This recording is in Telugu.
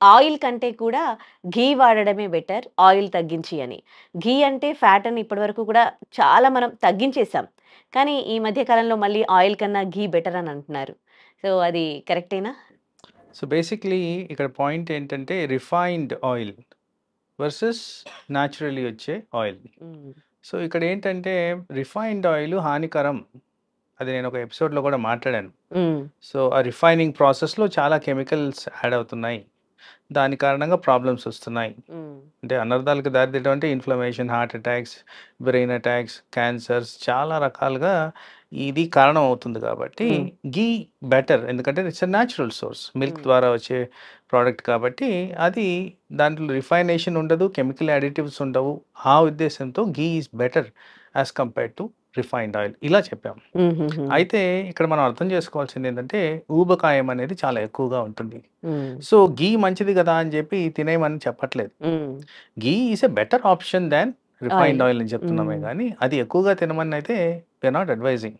ఆయిల్ కంటే కూడా ఘీ వాడడమే బెటర్ ఆయిల్ తగ్గించి అని. ఘీ అంటే ఫ్యాట్ అని ఇప్పటివరకు కూడా చాలా మనం తగ్గించేసాం. కానీ ఈ మధ్య కాలంలో మళ్ళీ ఆయిల్ కన్నా ఘీ బెటర్ అని అంటున్నారు. సో, అది కరెక్టేనా? సో బేసిక్‌లీ ఇక్కడ పాయింట్ ఏంటంటే రిఫైన్డ్ ఆయిల్ వర్సెస్ న్యాచురల్లీ వచ్చే ఆయిల్. హ్మ్. సో ఇక్కడ ఏంటంటే రిఫైన్డ్ ఆయిల్ హానికరం. అది నేను ఒక ఎపిసోడ్‌లో కూడా మాట్లాడాను. హ్మ్. సో ఆ రిఫైనింగ్ ప్రాసెస్‌లో చాలా కెమికల్స్ యాడ్ అవుతున్నాయి. దాని కారణంగా ప్రాబ్లమ్స్ వస్తున్నాయి. హ్మ్. అంటే అనర్థాలకు దారితీయడం అంటే inflammation, heart attacks, brain attacks, cancers చాలా రకాలుగా ఇది కారణం అవుతుంది కాబట్టి హ్మ్. ఘీ బెటర్. ఎందుకంటే it's a natural source. Milk హ్మ్. ద్వారా వచ్చే ప్రోడక్ట్ కాబట్టి అది దాంట్లో రిఫైనేషన్ ఉండదు, కెమికల్ అడిటివ్స్ ఉండవు. ఆ ఉద్దేశంతో ghee is better as compared to refined oil ఇలా చెప్పాం. హుహుహు. అయితే ఇక్కడ మనం అర్థం చేసుకోవాల్సింది ఏంటంటే ఊబకాయం అనేది చాలా ఎక్కువగా ఉంటుంది. హ్మ్. సో ఘీ మంచిది కదా అని చెప్పి తినేయమని చెప్పట్లేదు. హ్మ్. Ghee is a better option than oil. Refined oil అని చెప్తున్నామే హ్మ్. గానీ, అది ఎక్కువగా తినమని అయితే వి ఆర్ నాట్ అడ్వైజింగ్.